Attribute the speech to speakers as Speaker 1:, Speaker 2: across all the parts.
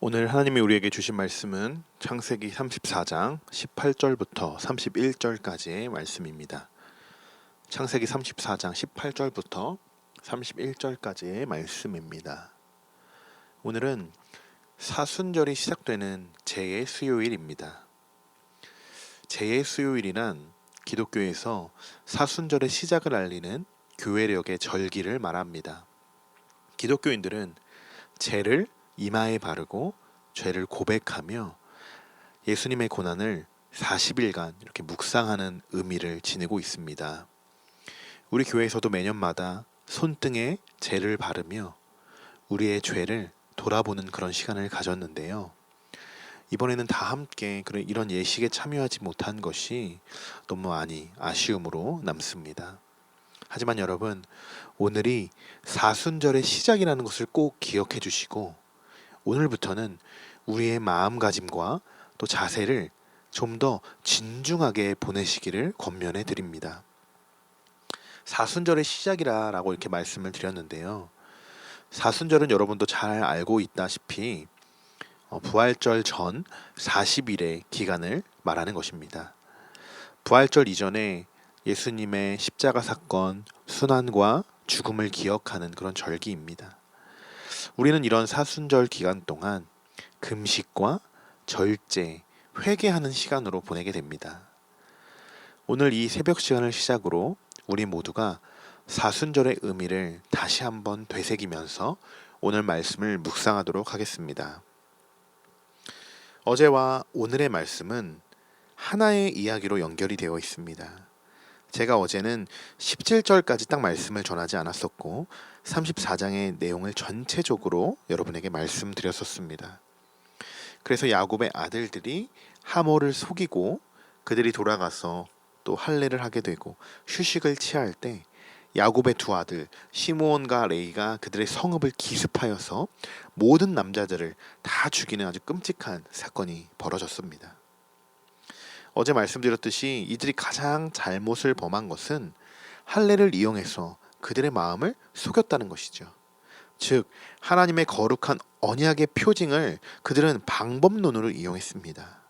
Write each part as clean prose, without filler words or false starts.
Speaker 1: 오늘 하나님이 우리에게 주신 말씀은 창세기 34장 18절부터 31절까지의 말씀입니다. 창세기 34장 18절부터 31절까지의 말씀입니다. 오늘은 사순절이 시작되는 제의 수요일입니다. 제의 수요일이란 기독교에서 사순절의 시작을 알리는 교회력의 절기를 말합니다. 기독교인들은 제를 이마에 바르고 죄를 고백하며 예수님의 고난을 40일간 이렇게 묵상하는 의미를 지니고 있습니다. 우리 교회에서도 매년마다 손등에 제를 바르며 우리의 죄를 돌아보는 그런 시간을 가졌는데요. 이번에는 다 함께 이런 예식에 참여하지 못한 것이 너무 많이 아쉬움으로 남습니다. 하지만 여러분, 오늘이 사순절의 시작이라는 것을 꼭 기억해 주시고 오늘부터는 우리의 마음가짐과 또 자세를 좀 더 진중하게 보내시기를 권면해 드립니다. 사순절의 시작이라고 이렇게 말씀을 드렸는데요. 사순절은 여러분도 잘 알고 있다시피 부활절 전 40일의 기간을 말하는 것입니다. 부활절 이전에 예수님의 십자가 사건, 순환과 죽음을 기억하는 그런 절기입니다. 우리는 이런 사순절 기간 동안 금식과 절제, 회개하는 시간으로 보내게 됩니다. 오늘 이 새벽 시간을 시작으로 우리 모두가 사순절의 의미를 다시 한번 되새기면서 오늘 말씀을 묵상하도록 하겠습니다. 어제와 오늘의 말씀은 하나의 이야기로 연결이 되어 있습니다. 제가 어제는 17절까지 딱 말씀을 전하지 않았었고 34장의 내용을 전체적으로 여러분에게 말씀드렸었습니다. 그래서 야곱의 아들들이 하모를 속이고 그들이 돌아가서 또 할례를 하게 되고 휴식을 취할 때 야곱의 두 아들 시므온과 레이가 그들의 성읍을 기습하여서 모든 남자들을 다 죽이는 아주 끔찍한 사건이 벌어졌습니다. 어제 말씀드렸듯이 이들이 가장 잘못을 범한 것은 할례를 이용해서 그들의 마음을 속였다는 것이죠. 즉 하나님의 거룩한 언약의 표징을 그들은 방법론으로 이용했습니다.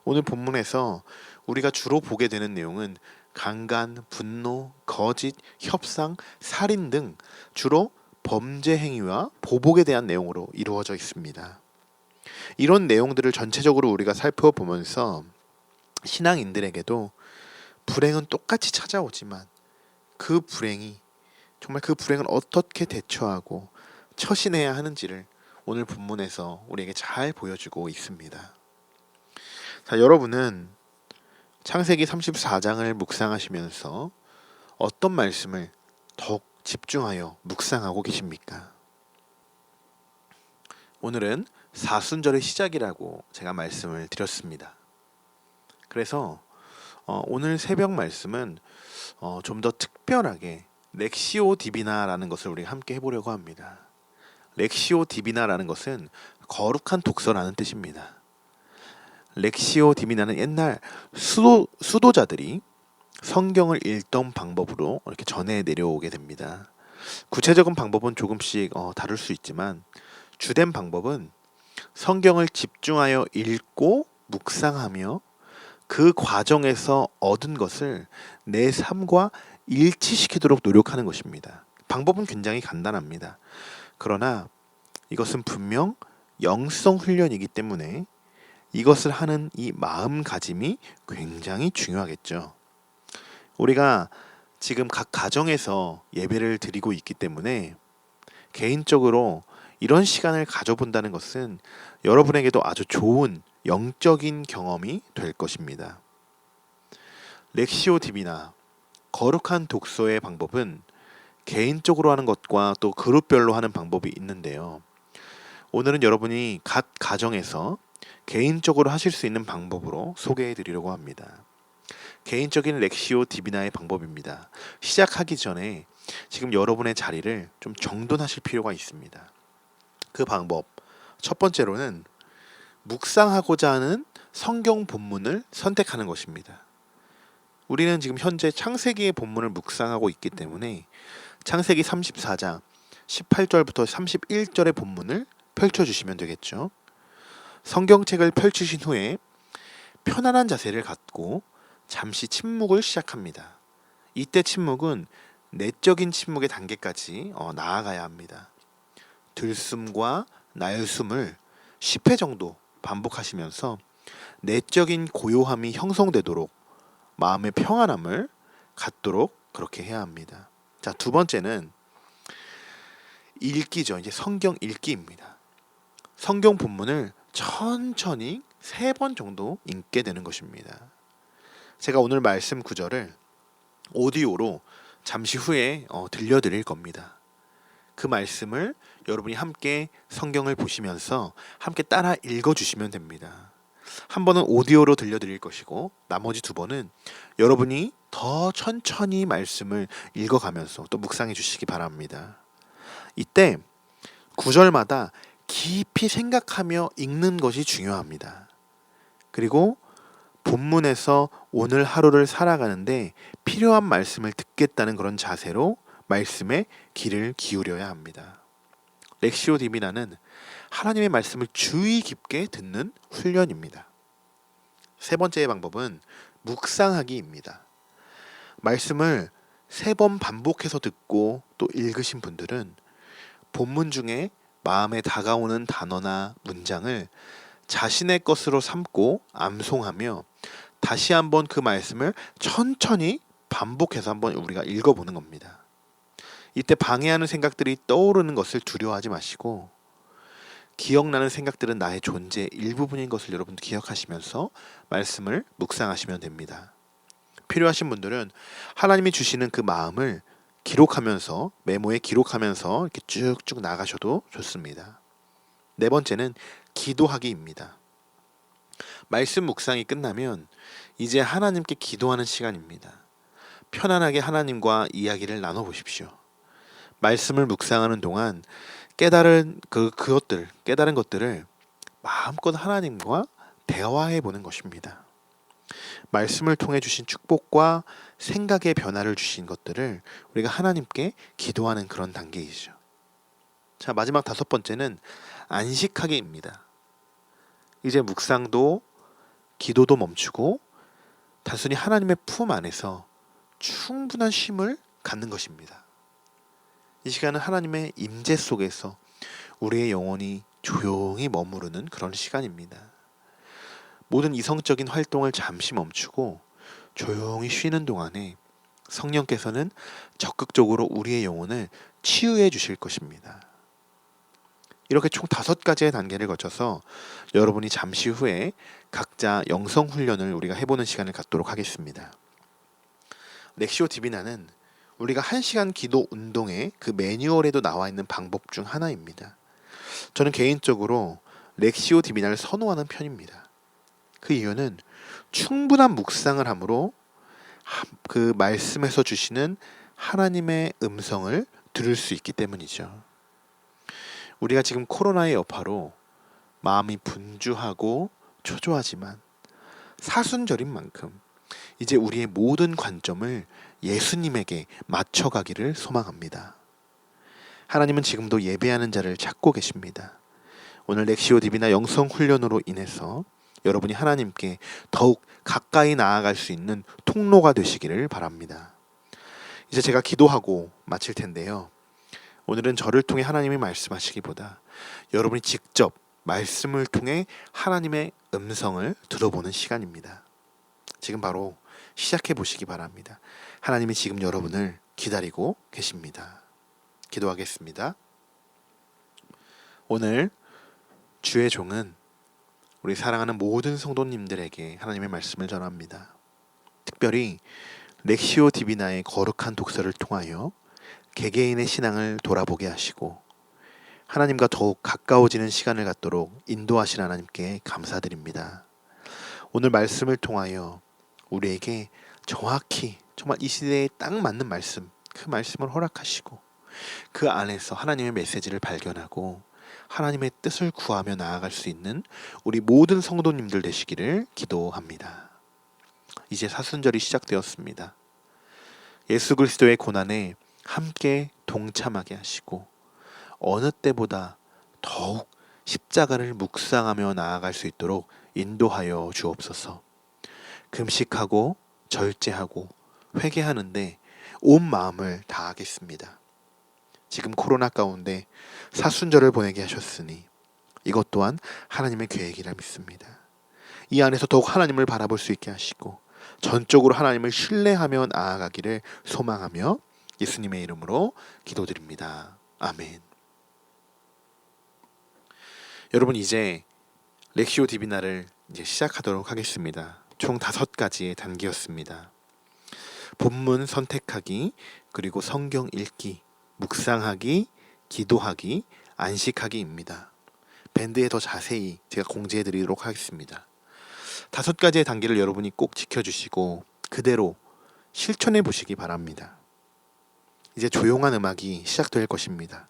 Speaker 1: 오늘 본문에서 우리가 주로 보게 되는 내용은 강간, 분노, 거짓, 협상, 살인 등 주로 범죄 행위와 보복에 대한 내용으로 이루어져 있습니다. 이런 내용들을 전체적으로 우리가 살펴보면서 신앙인들에게도 불행은 똑같이 찾아오지만 그 불행을 어떻게 대처하고 처신해야 하는지를 오늘 본문에서 우리에게 잘 보여주고 있습니다. 자, 여러분은 창세기 34장을 묵상하시면서 어떤 말씀을 더욱 집중하여 묵상하고 계십니까? 오늘은 사순절의 시작이라고 제가 말씀을 드렸습니다. 그래서 오늘 새벽 말씀은 좀 더 특별하게 렉시오 디비나라는 것을 우리가 함께 해보려고 합니다. 렉시오 디비나라는 것은 거룩한 독서라는 뜻입니다. 렉시오 디비나는 옛날 수도자들이 성경을 읽던 방법으로 이렇게 전해 내려오게 됩니다. 구체적인 방법은 조금씩 다를 수 있지만 주된 방법은 성경을 집중하여 읽고 묵상하며 그 과정에서 얻은 것을 내 삶과 일치시키도록 노력하는 것입니다. 방법은 굉장히 간단합니다. 그러나 이것은 분명 영성 훈련이기 때문에 이것을 하는 이 마음가짐이 굉장히 중요하겠죠. 우리가 지금 각 가정에서 예배를 드리고 있기 때문에 개인적으로 이런 시간을 가져본다는 것은 여러분에게도 아주 좋은 영적인 경험이 될 것입니다. 렉시오 디비나, 거룩한 독서의 방법은 개인적으로 하는 것과 또 그룹별로 하는 방법이 있는데요. 오늘은 여러분이 각 가정에서 개인적으로 하실 수 있는 방법으로 소개해 드리려고 합니다. 개인적인 렉시오 디비나의 방법입니다. 시작하기 전에 지금 여러분의 자리를 좀 정돈하실 필요가 있습니다. 그 방법, 첫 번째로는 묵상하고자 하는 성경 본문을 선택하는 것입니다. 우리는 지금 현재 창세기의 본문을 묵상하고 있기 때문에 창세기 34장 18절부터 31절의 본문을 펼쳐주시면 되겠죠. 성경책을 펼치신 후에 편안한 자세를 갖고 잠시 침묵을 시작합니다. 이때 침묵은 내적인 침묵의 단계까지 나아가야 합니다. 들숨과 나열숨을 10회 정도 반복하시면서 내적인 고요함이 형성되도록 마음의 평안함을 갖도록 그렇게 해야 합니다. 자, 두 번째는 읽기죠. 이제 성경 읽기입니다. 성경 본문을 천천히 3번 정도 읽게 되는 것입니다. 제가 오늘 말씀 구절을 오디오로 잠시 후에 들려드릴 겁니다. 그 말씀을 여러분이 함께 성경을 보시면서 함께 따라 읽어주시면 됩니다. 한 번은 오디오로 들려드릴 것이고 나머지 2번은 여러분이 더 천천히 말씀을 읽어가면서 또 묵상해 주시기 바랍니다. 이때 구절마다 깊이 생각하며 읽는 것이 중요합니다. 그리고 본문에서 오늘 하루를 살아가는데 필요한 말씀을 듣겠다는 그런 자세로 말씀에 귀를 기울여야 합니다. 렉시오 디비나는 하나님의 말씀을 주의 깊게 듣는 훈련입니다. 3번째 방법은 묵상하기입니다. 말씀을 3번 반복해서 듣고 또 읽으신 분들은 본문 중에 마음에 다가오는 단어나 문장을 자신의 것으로 삼고 암송하며 다시 한번 그 말씀을 천천히 반복해서 한번 우리가 읽어보는 겁니다. 이때 방해하는 생각들이 떠오르는 것을 두려워하지 마시고 기억나는 생각들은 나의 존재의 일부분인 것을 여러분도 기억하시면서 말씀을 묵상하시면 됩니다. 필요하신 분들은 하나님이 주시는 그 마음을 기록하면서 메모에 기록하면서 이렇게 쭉쭉 나가셔도 좋습니다. 4번째는 기도하기입니다. 말씀 묵상이 끝나면 이제 하나님께 기도하는 시간입니다. 편안하게 하나님과 이야기를 나눠보십시오. 말씀을 묵상하는 동안 깨달은 것들을 마음껏 하나님과 대화해 보는 것입니다. 말씀을 통해 주신 축복과 생각의 변화를 주신 것들을 우리가 하나님께 기도하는 그런 단계이죠. 자, 마지막 5번째는 안식하기입니다. 이제 묵상도 기도도 멈추고 단순히 하나님의 품 안에서 충분한 쉼을 갖는 것입니다. 이 시간은 하나님의 임재 속에서 우리의 영혼이 조용히 머무르는 그런 시간입니다. 모든 이성적인 활동을 잠시 멈추고 조용히 쉬는 동안에 성령께서는 적극적으로 우리의 영혼을 치유해 주실 것입니다. 이렇게 총 5가지의 단계를 거쳐서 여러분이 잠시 후에 각자 영성 훈련을 우리가 해보는 시간을 갖도록 하겠습니다. 렉시오 디비나는 우리가 1시간 기도 운동의 그 매뉴얼에도 나와 있는 방법 중 하나입니다. 저는 개인적으로 렉시오 디비나를 선호하는 편입니다. 그 이유는 충분한 묵상을 함으로 그 말씀에서 주시는 하나님의 음성을 들을 수 있기 때문이죠. 우리가 지금 코로나의 여파로 마음이 분주하고 초조하지만 사순절인 만큼 이제 우리의 모든 관점을 예수님에게 맞춰가기를 소망합니다. 하나님은 지금도 예배하는 자를 찾고 계십니다. 오늘 렉시오 디비나 영성 훈련으로 인해서 여러분이 하나님께 더욱 가까이 나아갈 수 있는 통로가 되시기를 바랍니다. 이제 제가 기도하고 마칠 텐데요. 오늘은 저를 통해 하나님이 말씀하시기보다 여러분이 직접 말씀을 통해 하나님의 음성을 들어보는 시간입니다. 지금 바로 시작해 보시기 바랍니다. 하나님이 지금 여러분을 기다리고 계십니다. 기도하겠습니다. 오늘 주의 종은 우리 사랑하는 모든 성도님들에게 하나님의 말씀을 전합니다. 특별히 렉시오 디비나의 거룩한 독서를 통하여 개개인의 신앙을 돌아보게 하시고 하나님과 더욱 가까워지는 시간을 갖도록 인도하신 하나님께 감사드립니다. 오늘 말씀을 통하여 우리에게 정확히 정말 이 시대에 딱 맞는 말씀, 그 말씀을 허락하시고 그 안에서 하나님의 메시지를 발견하고 하나님의 뜻을 구하며 나아갈 수 있는 우리 모든 성도님들 되시기를 기도합니다. 이제 사순절이 시작되었습니다. 예수 그리스도의 고난에 함께 동참하게 하시고 어느 때보다 더욱 십자가를 묵상하며 나아갈 수 있도록 인도하여 주옵소서. 금식하고 절제하고 회개하는데 온 마음을 다하겠습니다. 지금 코로나 가운데 사순절을 보내게 하셨으니 이것 또한 하나님의 계획이라 믿습니다. 이 안에서 더욱 하나님을 바라볼 수 있게 하시고 전적으로 하나님을 신뢰하며 나아가기를 소망하며 예수님의 이름으로 기도드립니다. 아멘. 여러분, 이제 렉시오 디비나를 이제 시작하도록 하겠습니다. 총 5가지의 단계였습니다. 본문 선택하기, 그리고 성경 읽기, 묵상하기, 기도하기, 안식하기입니다. 밴드에 더 자세히 제가 공지해 드리도록 하겠습니다. 5가지의 단계를 여러분이 꼭 지켜주시고 그대로 실천해 보시기 바랍니다. 이제 조용한 음악이 시작될 것입니다.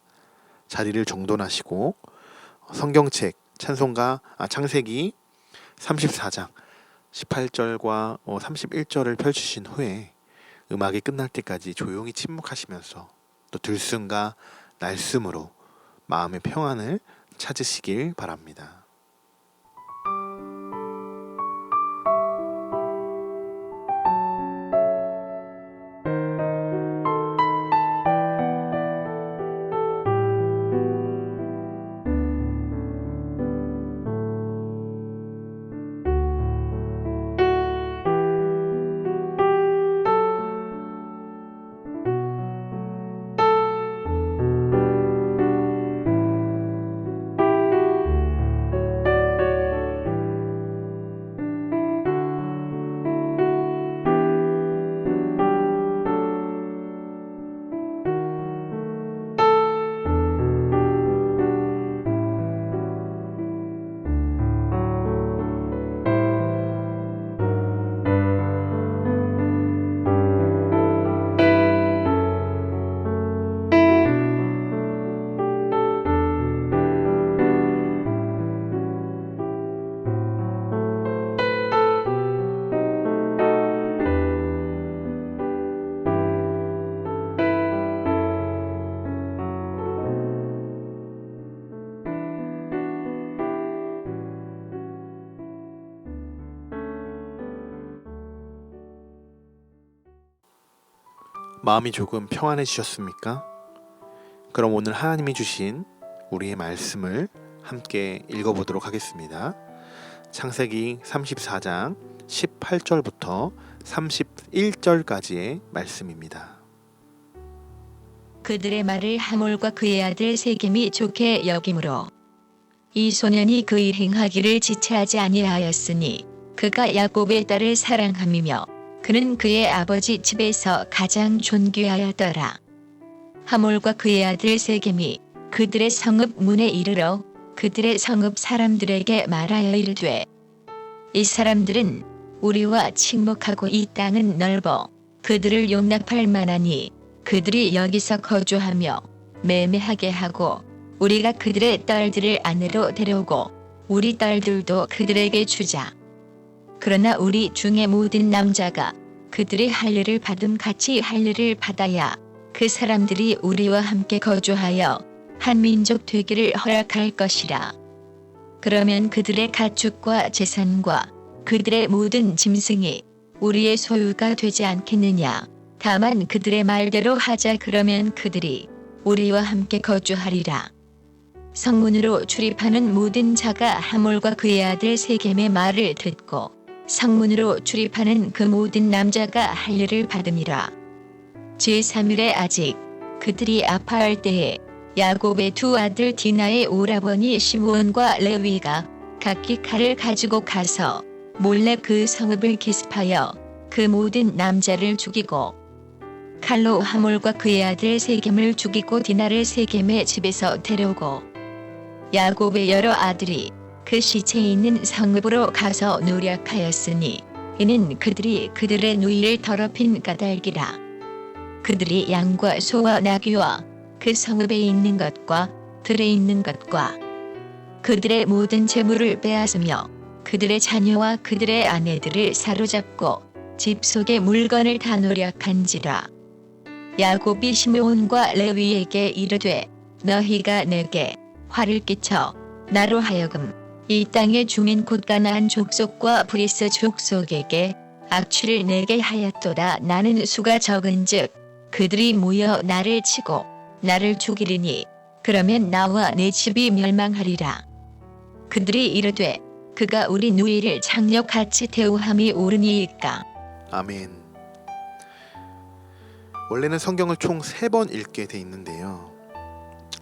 Speaker 1: 자리를 정돈하시고 성경책 창세기 34장 18절과 31절을 펼치신 후에 음악이 끝날 때까지 조용히 침묵하시면서 또 들숨과 날숨으로 마음의 평안을 찾으시길 바랍니다. 마음이 조금 평안해지셨습니까? 그럼 오늘 하나님이 주신 우리의 말씀을 함께 읽어보도록 하겠습니다. 창세기 34장 18절부터 31절까지의 말씀입니다.
Speaker 2: 그들의 말을 하몰과 그의 아들 세겜이 좋게 여김으로 이 소년이 그 일 행하기를 지체하지 아니하였으니 그가 야곱의 딸을 사랑함이며 그는 그의 아버지 집에서 가장 존귀하였더라. 하몰과 그의 아들 세겜이 그들의 성읍 문에 이르러 그들의 성읍 사람들에게 말하여 이르되 이 사람들은 우리와 친목하고 이 땅은 넓어 그들을 용납할 만하니 그들이 여기서 거주하며 매매하게 하고 우리가 그들의 딸들을 아내로 데려오고 우리 딸들도 그들에게 주자. 그러나 우리 중에 모든 남자가 그들의 할례를 받음 같이 할례를 받아야 그 사람들이 우리와 함께 거주하여 한 민족 되기를 허락할 것이라. 그러면 그들의 가축과 재산과 그들의 모든 짐승이 우리의 소유가 되지 않겠느냐. 다만 그들의 말대로 하자. 그러면 그들이 우리와 함께 거주하리라. 성문으로 출입하는 모든 자가 하몰과 그의 아들 세겜의 말을 듣고 성문으로 출입하는 그 모든 남자가 할례를 받음이라. 제3일에 아직 그들이 아파할 때에 야곱의 두 아들 디나의 오라버니 시므온과 레위가 각기 칼을 가지고 가서 몰래 그 성읍을 기습하여 그 모든 남자를 죽이고 칼로 하몰과 그의 아들 세겜을 죽이고 디나를 세겜의 집에서 데려오고 야곱의 여러 아들이 그 시체 있는 성읍으로 가서 노력하였으니 이는 그들이 그들의 누이를 더럽힌 까닭이라. 그들이 양과 소와 나귀와 그 성읍에 있는 것과 들에 있는 것과 그들의 모든 재물을 빼앗으며 그들의 자녀와 그들의 아내들을 사로잡고 집 속의 물건을 다 노력한지라. 야곱이 시므온과 레위에게 이르되 너희가 내게 화를 끼쳐 나로 하여금 이 땅의 주민 곧 가나안 족속과 브리스 족속에게 악취를 내게 하였도다. 나는 수가 적은즉 그들이 모여 나를 치고 나를 죽이리니 그러면 나와 내 집이 멸망하리라. 그들이 이르되 그가 우리 누이를 장력같이 대우함이 옳으니이까.
Speaker 1: 아멘. 원래는 성경을 총 3번 읽게 돼 있는데요.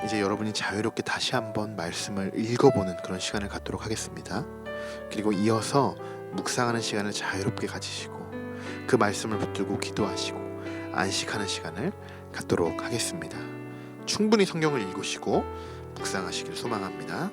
Speaker 1: 이제 여러분이 자유롭게 다시 한번 말씀을 읽어보는 그런 시간을 갖도록 하겠습니다. 그리고 이어서 묵상하는 시간을 자유롭게 가지시고 그 말씀을 붙들고 기도하시고 안식하는 시간을 갖도록 하겠습니다. 충분히 성경을 읽으시고 묵상하시길 소망합니다.